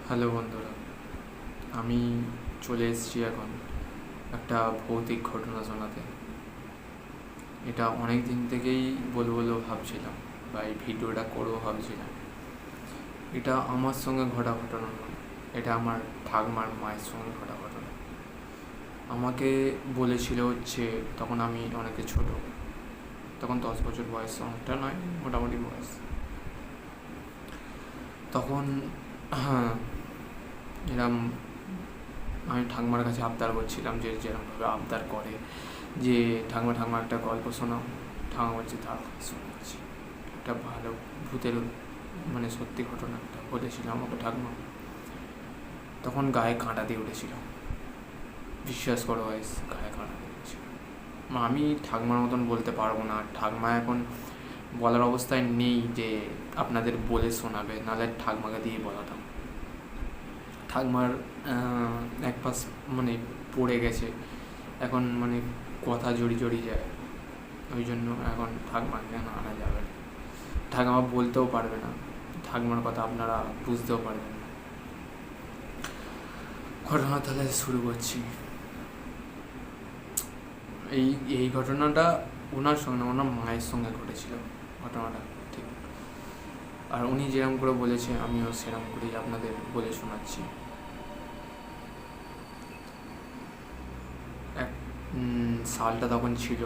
Hello বন্ধুরা, আমি চলে এসেছি এখন একটা ভৌতিক ঘটনা শোনাতে। এটা অনেক দিন থেকেই বলবো ভাবছিলাম, বা এই ভিডিওটা করবো ভাবছিলাম। এটা আমার সঙ্গে ঘটা ঘটনা নয়, এটা আমার ঠাকুমার মায়ের সঙ্গে ঘটা ঘটনা। আমাকে বলেছিল হচ্ছে, তখন আমি অনেকে ছোট, তখন 10 বছর বয়স, অনেকটা নয়, মোটামুটি বয়স। তখন হ্যাঁ, এরম আমি ঠাকুমার কাছে আবদার করছিলাম, যে যেরকমভাবে আবদার করে, যে ঠাকুমা ঠাকুমা একটা গল্প শোনাও। ঠাকুমা বলছে, তার শোনাচ্ছি একটা ভালো ভূতের, মানে সত্যি ঘটনা একটা বলেছিল আমাকে ঠাকুমা। তখন গায়ে কাঁটা দিয়ে উঠেছিল, বিশ্বাস করো গাইস, গায়ে কাঁটা দিয়ে উঠেছিল। আমি ঠাকুমার মতন বলতে পারবো না, ঠাকুমা এখন বলার অবস্থায় নেই যে আপনাদের বলে শোনাবে, নাহলে ঠাকুমাকে দিয়ে বলাতাম। ঠাকুমার এক পাশ মানে পড়ে গেছে এখন, মানে কথা জড়ি যায়, ওই জন্য এখন ঠাকুমাকে কেন আনা যাবে না। ঠাকুমা বলতেও পারবে না, ঠাকুমার কথা আপনারা বুঝতেও পারবেন না। ঘটনা তাহলে শুরু করছি। এই এই ঘটনাটা ওনার সঙ্গে, ওনার মায়ের সঙ্গে ঘটেছিল ঘটনাটা, ঠিক। আর উনি যেরকম করে বলেছে, আমিও সেরকম করেই আপনাদের বলে শোনাচ্ছি। এক সালটা তখন ছিল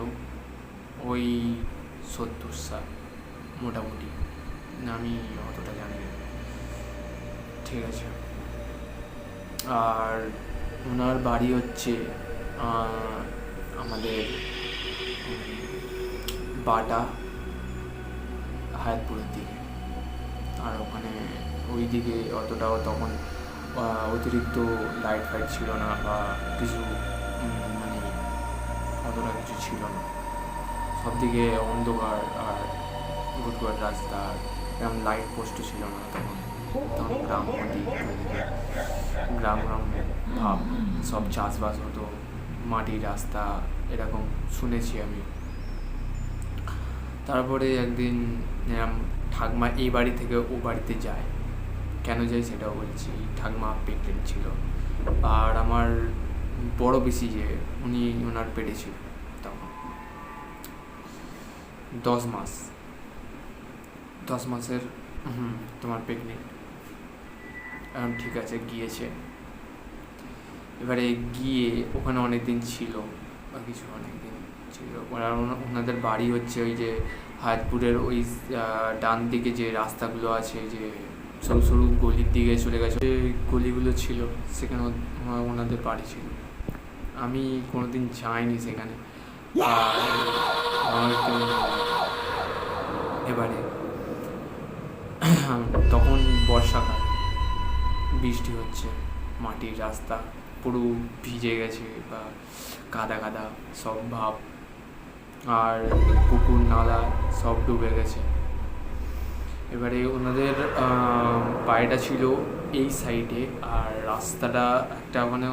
ওই 70 সাল মোটামুটি, আমি অতটা জানি না, ঠিক আছে। আর ওনার বাড়ি হচ্ছে আমাদের বাটা হায়াতপুরের দিকে। আর ওখানে ওই দিকে অতটাও তখন অতিরিক্ত লাইট ফাইট ছিল না, বা কিছু মানে অতটা কিছু ছিল না, সব দিকে অন্ধকার আর গুটগুট রাস্তা, এরকম লাইট পোস্টও ছিল না তখন। তখন গ্রাম গ্রাম গ্রাম ভাব, সব চাষবাস হতো, মাটির রাস্তা, এরকম শুনেছি আমি। তারপরে একদিন এরকম ঠাকুমা এই বাড়ি থেকে ও বাড়িতে যায়, কেন যায় সেটাও বলছি। ঠাকুমা প্রেগনেন্ট ছিল, আর আমার বড় বেশি যে উনি ওনার পেটে ছিল তখন 10 মাস, 10 মাসের তোমার প্রেগনেন্ট। এখন ঠিক আছে, গিয়েছে। এবারে গিয়ে ওখানে অনেক দিন ছিল, বা কিছু অনেক দিন ছিল। আর ওনাদের বাড়ি হচ্ছে ওই যে হায়াতপুরের ওই ডান দিকে যে রাস্তাগুলো আছে, যে সরু সরু গলির দিকে চলে গেছে, যে গলিগুলো ছিল, সেখানে ওনাদের বাড়ি ছিল। আমি কোনোদিন যাইনি সেখানে, আর এবারে তখন বর্ষাকাল, বৃষ্টি হচ্ছে, মাটির রাস্তা পুরো ভিজে গেছে, বা কাদা কাদা সব ভাব, আর পুকুর নালা সব ডুবে গেছে। এবারে ওনাদের বাড়িটা ছিল এই সাইডে, আর রাস্তাটা একটা মানে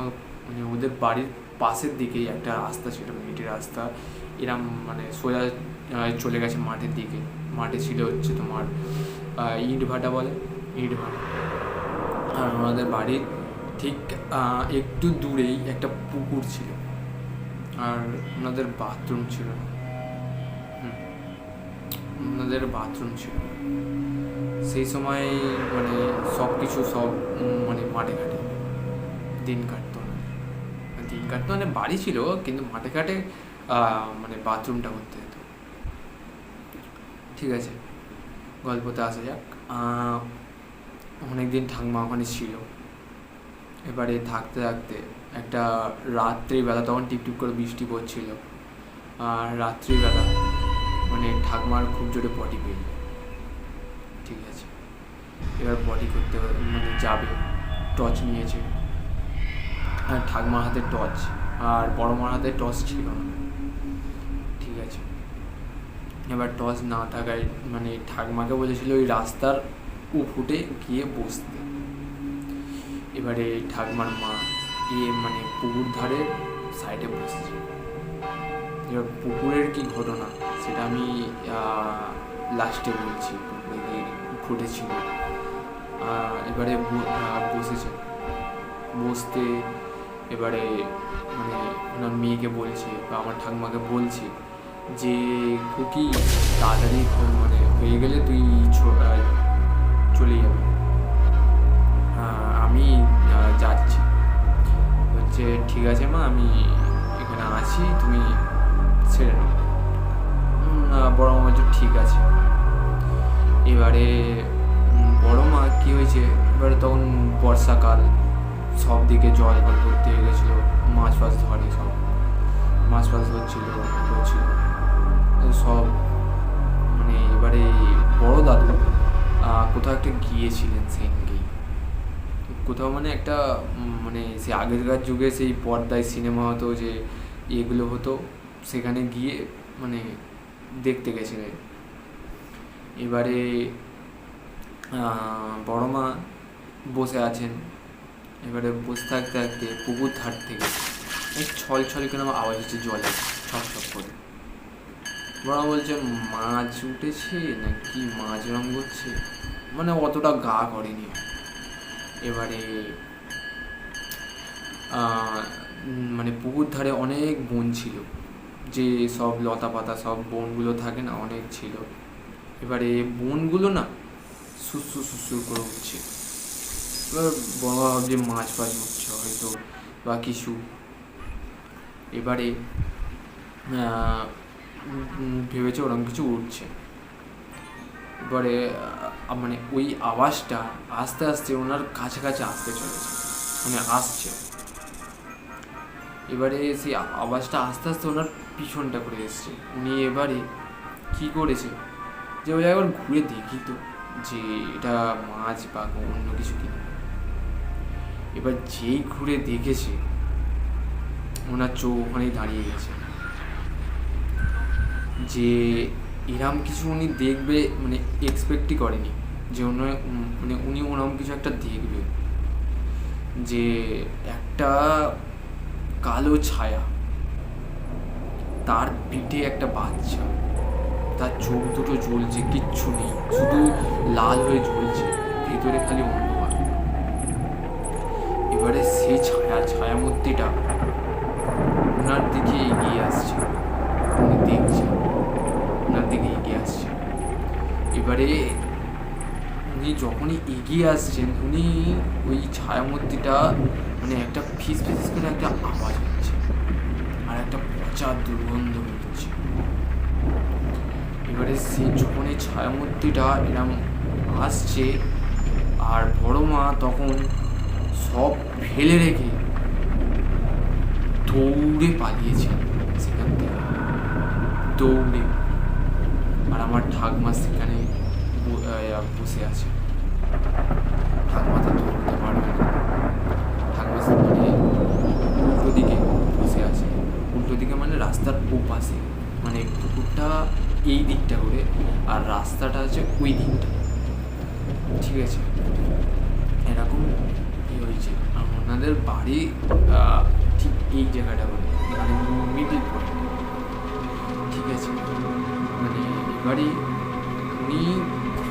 ওদের বাড়ির পাশের দিকেই একটা রাস্তা ছিল, মিটি রাস্তা, এরম মানে সোজা চলে গেছে মাঠের দিকে। মাঠে ছিল হচ্ছে তোমার ইট ভাটা বলে, ইট ভাটা। আর ওনাদের বাড়ির ঠিক একটু দূরেই একটা পুকুর ছিল, আর ওনাদের বাথরুম ছিল, ওনাদের বাথরুম ছিল। সেই সময় মানে সব কিছু সব মানে মাঠে ঘাটে দিন কাটতো, দিন কাটতো মানে বাড়ি ছিল কিন্তু মাঠে ঘাটে মানে বাথরুমটা করতে যেত, ঠিক আছে। গল্পতে আসা যাক। অনেকদিন ঠাকুমা ওখানে ছিল। এবারে থাকতে থাকতে একটা রাত্রিবেলা, তখন টিপটিপ করে বৃষ্টি পড়ছিল, আর রাত্রিবেলা মানে ঠাকুমার খুব জোরে পটি পেয়ে, ঠিক আছে। এবার পটি করতে মানে যাবে, টর্চ নিয়েছে, আর ঠাকুমার হাতে টর্চ, আর বড় মার হাতে টর্চ ছিল না, ঠিক আছে। এবার টর্চ না থাকায় মানে ঠাকুমাকে বলেছিল ওই রাস্তার উফুটে গিয়ে বসতে। এবারে ঠাকুমার মা মানে পুকুর ধারে সাইডে বসেছে। এবার পুকুরের কি ঘটনা সেটা আমি লাস্টে বলছি, পুকুরে গিয়ে ঘটেছিল। এবারে বসেছে, বসতে এবারে মানে ওনার মেয়েকে বলছে বা আমার ঠাকুমাকে বলছে যে খুকি তাড়াতাড়ি মানে হয়ে গেলে তুই চলে যাবি, আমি যাচ্ছি। হচ্ছে ঠিক আছে মা, আমি এখানে আছি, তুমি ছেড়ে নাও। বড় মা বলছে ঠিক আছে। এবারে বড় মা কী হয়েছে, এবারে তখন বর্ষাকাল, সব দিকে জল ভর্তি হয়ে গেছিলো, মাছ ফাছ ধরে, সব মাছ ফাছ হচ্ছিল সব। মানে এবারে বড় দাদু কোথাও একটা গিয়েছিলেন সেদিনকেই, কোথাও মানে একটা মানে সে আগেকার যুগে সেই পর্দায় সিনেমা হতো যে এগুলো হতো, সেখানে গিয়ে মানে দেখতে গেছিলেন। এবারে বড় মা বসে আছেন, এবারে বসে থাকতে থাকতে পুকুর ধার থেকে ছল ছল করে আমার আওয়াজ হচ্ছে জলে ছপ ছপ করে। বড় মা বলছে মাছ উঠেছে নাকি মাছ রং করছে, মানে অতটা গা করেনি। এবারে মানে পুকুর ধারে অনেক বন ছিল, যে সব লতা পাতা সব বনগুলো থাকে না, অনেক ছিল। এবারে বনগুলো না সুসু সুসু করে উঠছে, এবার বড় ভাবছে মাছ ফাছ উঠছে হয়তো বা কিছু। এবারে ভেবেছে ওরকম কিছু উঠছে। এবারে মানে ওই আওয়াজটা আস্তে আস্তে ওনার কাছাকাছি আসতে চলেছে, মানে আসছে। এবারে সেই আওয়াজটা আস্তে আস্তে ওনার পিছনটা করে এসছে। উনি এবারে কী করেছে যে ওই একবার ঘুরে দেখি তো যে এটা মাছ বা অন্য কিছু কিনা। এবার যেই ঘুরে দেখেছে ওনার চোখ ওখানেই দাঁড়িয়ে গেছে, যে এরম কিছু উনি দেখবে মানে এক্সপেক্টই করেনি, যে মানে উনি ওরম কিছু একটা দেখবে, যে একটা কালো ছায়া, তার পিঠে একটা বাচ্চা, তার চোখ দুটো জ্বলছে, কিচ্ছু নেই, শুধু লাল হয়ে জ্বলছে, ভেতরে খালি অন্ধকার। এবারে সেই ছায়ামূর্তিটা ওনার দিকে এগিয়ে আসছে, উনি দেখছেন ওনার দিকে এগিয়ে আসছে। এবারে উনি যখনই এগিয়ে আসছেন, উনি ওই ছায়ামূর্তিটা মানে একটা ফিস ফিস করে একটা আওয়াজ হচ্ছে আর একটা পচা দুর্গন্ধ হচ্ছে। এবারে সে যখন এই ছায়ামূর্তিটা এরম আসছে, আর বড় মা তখন সব ফেলে রেখে দৌড়ে পালিয়েছে সেখান থেকে, দৌড়ে। আর আমার ঠাকমা সেখানে বসে আছে। ঠাকমা তো দৌড়তে পারবে না, ঠাকমা সেখানে উল্টো দিকে বসে আছে, উল্টো দিকে মানে রাস্তার ওপাশে, মানে পুকুরটা এই দিকটা করে আর রাস্তাটা আছে ওই দিকটা, ঠিক আছে। এরকম হয়েছে। আর ওনাদের বাড়ি ঠিক এই জায়গাটা বলে, মানে মিডিল পয়েন্ট, ঠিক আছে। মানে এবারে উনি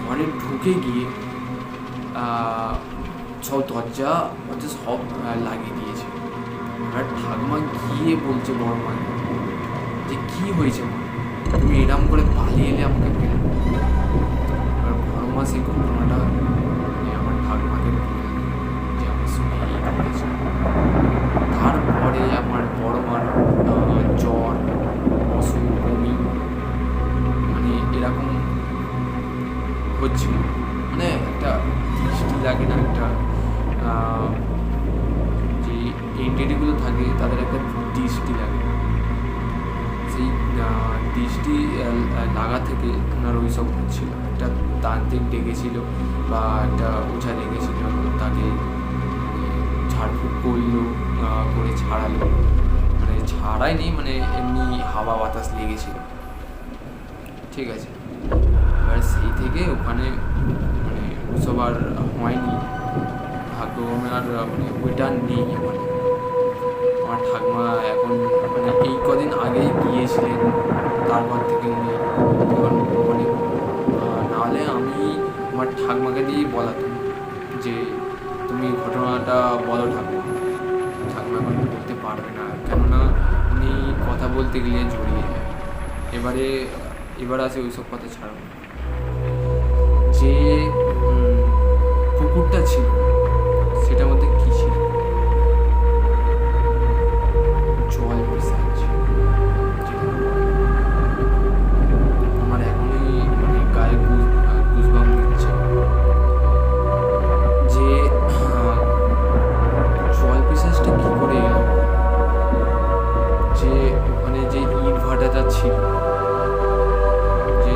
ঘরে ঢুকে গিয়ে সব দরজা সব লাগিয়ে দিয়েছে। এবার ঠাকুমা গিয়ে বলছে বড় মা যে কী হয়েছে মা, তুমি এরম করে পালিয়ে এলে আমাকে পেলে। এবার বড় মা সেই ঘটনাটা আমার ঠাকুমাকে বললেন যে আমার সঙ্গে এই ঘটেছে। তারপরে আমার বড় মার জ্বর, অসুখ, বমি, মানে এরকম হচ্ছিল, মানে একটা দৃষ্টি লাগে না, একটা যে এন্টিটিগুলো থাকে তাদের একটা দৃষ্টি লাগে, সেই দৃষ্টি লাগা থেকে ওনার ওই সব হচ্ছিল। একটা তান্ত্রিক ডেকেছিল বা একটা ওঝা ডেকেছিল, তাকে ঝাড়ফুঁক করলো, করে ছাড়ালো, মানে ছাড়ায়নি, মানে এমনি হাওয়া বাতাস লেগেছিল, ঠিক আছে। এবার সেই থেকে ওখানে মানে ওসব আর হয়নি, ভাগ্যক্রমে আর মানে ওইটা নেই। মানে আমার ঠাকুমা এখন মানে এই কদিন আগেই গিয়েছিলেন, তারপর থেকে উনি মানে নাহলে আমি আমার ঠাকুমাকে দিয়েই বলাতাম যে তুমি ঘটনাটা বলো ঠাকুমা। ঠাকুমা এখন বলতে পারবে না, কেননা উনি কথা বলতে গেলে জড়িয়ে যায়। এবার আসে ওইসব কথা ছাড়ুন। যে পুকুরটা ছিল সেটার মধ্যে কী ছিল? জল পিশাচ। আমার এখনই মানে গায়ে গুজবাম্প দিচ্ছে যে জল পিশাচটা কী করে এলো, যে ওখানে যে ইট ভাটাটা ছিল, যে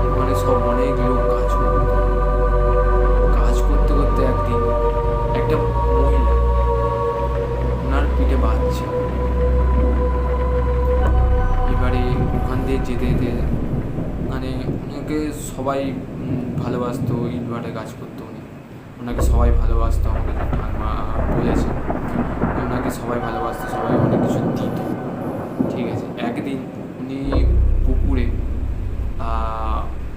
ওখানে সব অনেক লোক কাজ করতে করতে একদিন একটা মহিলা, ওনার পিঠে বাচ্চা, এবারে ওখান দিয়ে যেতে যেতে মানে ওনাকে সবাই ভালোবাসতো, ইট ভাটায় কাজ করতো উনি, ওনাকে সবাই ভালোবাসতো। আমাকে ঠাকুমা বলেছে ওনাকে সবাই ভালোবাসতো, সবাই অনেক কিছু দিত, ঠিক আছে। একদিন উনি পুকুরে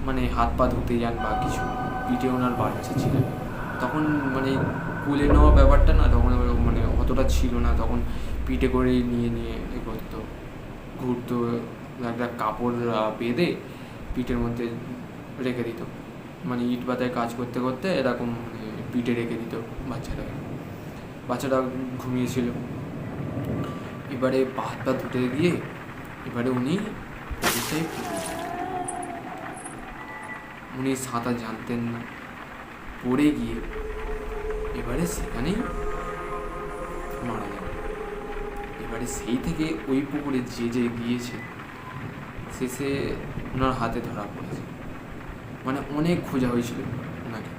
মানে হাত পা ধুতে যান বা কিছু, পিঠে ওনার বাচ্চা ছিল। তখন মানে কুলে নেওয়া ব্যাপারটা না তখন মানে অতটা ছিল না, তখন পিঠে করে নিয়ে নিয়ে এ করতো, ঘুরতো, একটা কাপড় বেঁধে পিঠের মধ্যে রেখে দিত, মানে ইট পাতায় কাজ করতে করতে এরকম মানে পিঠে রেখে দিত বাচ্চাটা ঘুমিয়েছিল। এবারে হাত পা ধুতে গিয়ে এবারে উনি সাঁতার জানতেন না, পড়ে গিয়ে এবারে সেখানেই মারা যান। এবারে সেই থেকে ওই পুকুরে যে গিয়েছে শেষে ওনার হাতে ধরা পড়েছে। মানে অনেক খোঁজা হয়েছিল ওনাকে,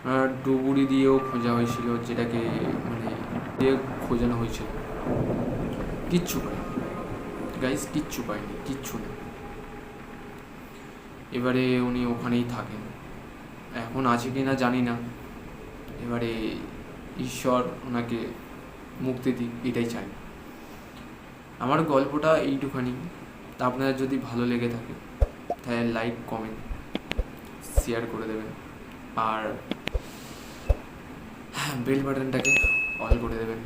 ওনার ডুবুরি দিয়েও খোঁজা হয়েছিল, যেটাকে মানে দিয়ে খোঁজানো হয়েছিল, কিচ্ছু পায়নি গাইস, কিচ্ছু না। এবারে উনি ওখানেই থাকেন, এখন আছে কি না জানি না। এবারে ঈশ্বর ওনাকে মুক্তি দিক, এটাই চাই। আমার গল্পটা এইটুখানি। তা আপনাদের যদি ভালো লেগে থাকে তাহলে লাইক, কমেন্ট, শেয়ার করে দেবেন, আর বেল বাটনটাকে অল করে দেবেন।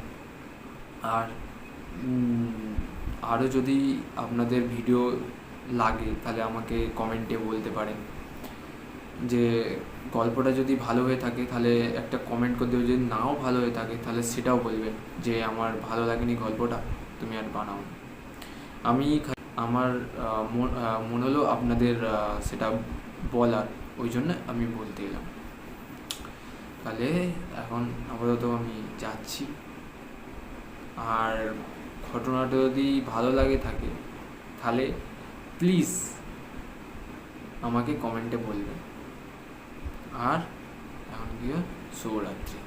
আর আরও যদি আপনাদের ভিডিও লাগে তাহলে আমাকে কমেন্টে বলতে পারেন। যে গল্পটা যদি ভালো হয়ে থাকে তাহলে একটা কমেন্ট করে দেবে, যদি নাও ভালো হয়ে থাকে তাহলে সেটাও বলবেন যে আমার ভালো লাগেনি গল্পটা, তুমি আর বানাও। আমার মন হলো আপনাদের সেটা বলার, ওই জন্য আমি বলতে এলাম। তাহলে এখন আপাতত আমি যাচ্ছি। আর ঘটনাটা যদি ভালো লাগে থাকে তাহলে প্লিজ আমাকে কমেন্টে বলবেন। আর এখন গিয়ে শুভরাত্রি।